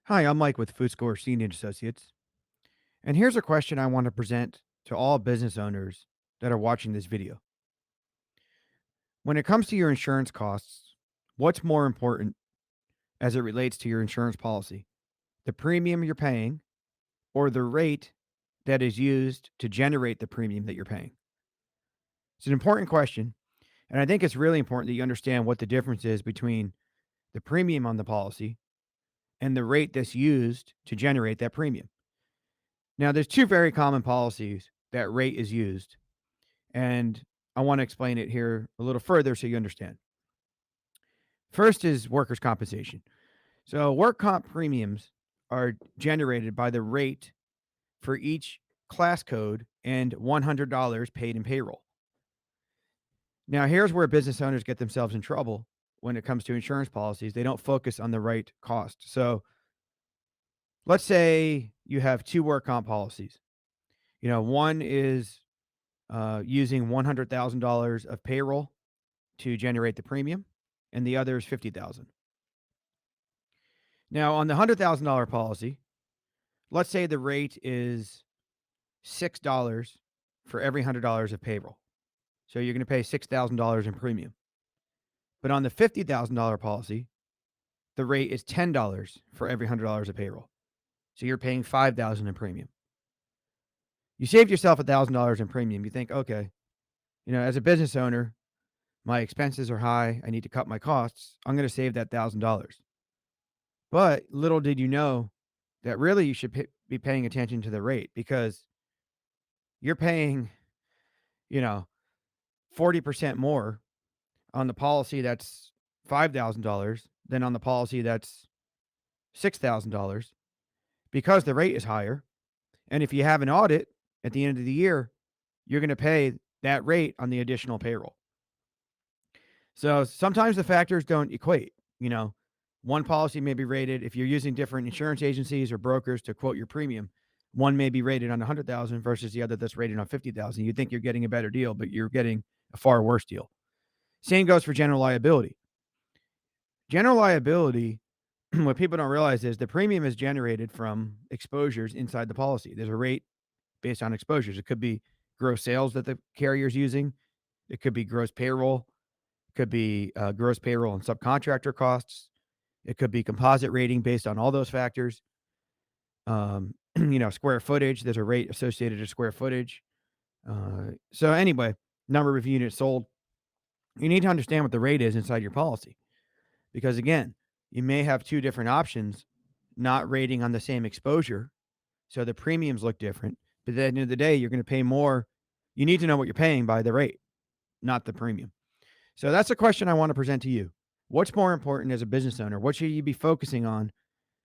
Hi, I'm Mike with Food Score Senior Associates. And here's a question I want to present to all business owners that are watching this video. When it comes to your insurance costs, what's more important as it relates to your insurance policy? The premium you're paying or the rate that is used to generate the premium that you're paying? It's an important question. And I think it's really important that you understand what the difference is between the premium on the policy and the rate that's used to generate that premium. Now, there's two very common policies that rate is used, and I want to explain it here a little further so you understand. First is workers' compensation. So, work comp premiums are generated by the rate for each class code and $100 paid in payroll. Now, here's where business owners get themselves in trouble when it comes to insurance policies. They don't focus on the right cost. So, let's say you have two work comp policies. One is using $100,000 of payroll to generate the premium, and the other is 50,000. Now, on the $100,000 policy, let's say the rate is $6 for every $100 of payroll. So you're going to pay $6,000 in premium. But on the $50,000 policy, the rate is $10 for every $100 of payroll. So you're paying $5,000 in premium. You saved yourself $1,000 in premium. You think, okay, as a business owner, my expenses are high. I need to cut my costs. I'm going to save that $1,000. But little did you know that really you should be paying attention to the rate, because you're paying, you know, 40% more on the policy that's $5,000 than on the policy that's $6,000, because the rate is higher. And if you have an audit at the end of the year, you're going to pay that rate on the additional payroll. So sometimes the factors don't equate. One policy may be rated, if you're using different insurance agencies or brokers to quote your premium, one may be rated on 100,000 versus the other that's rated on 50,000. You think you're getting a better deal, but you're getting a far worse deal. Same goes for general liability. General liability, what people don't realize is the premium is generated from exposures inside the policy. There's a rate based on exposures. It could be gross sales that the carrier is using. It could be gross payroll. It could be gross payroll and subcontractor costs. It could be composite rating based on all those factors. Square footage. There's a rate associated to square footage. So anyway, number of units sold. You need to understand what the rate is inside your policy, because again, you may have two different options, not rating on the same exposure. So the premiums look different, but at the end of the day, you're going to pay more. You need to know what you're paying by the rate, not the premium. So that's a question I want to present to you. What's more important as a business owner? What should you be focusing on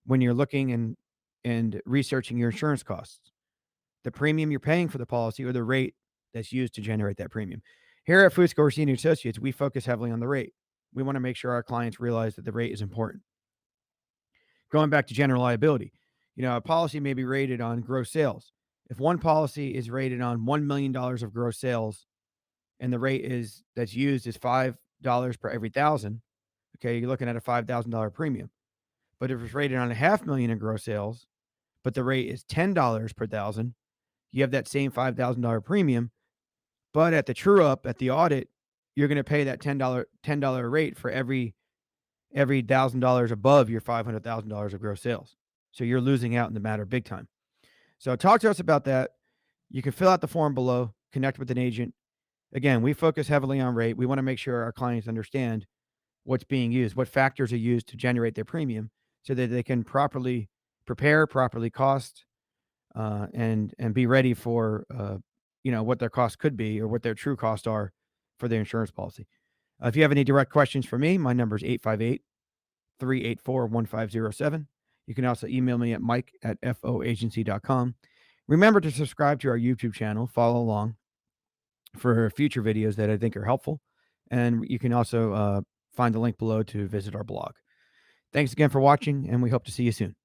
when you're looking and researching your insurance costs? The premium you're paying for the policy or the rate that's used to generate that premium? Here at Food Score Senior Associates, we focus heavily on the rate. We want to make sure our clients realize that the rate is important. Going back to general liability, a policy may be rated on gross sales. If one policy is rated on $1 million of gross sales and the rate that's used is $5 per every thousand, okay, you're looking at a $5,000 premium. But if it's rated on $500,000 in gross sales, but the rate is $10 per thousand, you have that same $5,000 premium. But at the true up, at the audit, you're going to pay that $10 rate for every $1,000 above your $500,000 of gross sales. So you're losing out in the matter big time. So talk to us about that. You can fill out the form below, connect with an agent. Again, we focus heavily on rate. We want to make sure our clients understand what's being used, what factors are used to generate their premium, so that they can properly prepare, properly cost, and be ready for what their costs could be or what their true costs are for their insurance policy. If you have any direct questions for me, my number is 858-384-1507. You can also email me at mike@foagency.com. Remember to subscribe to our YouTube channel, follow along for future videos that I think are helpful. And you can also find the link below to visit our blog. Thanks again for watching, and we hope to see you soon.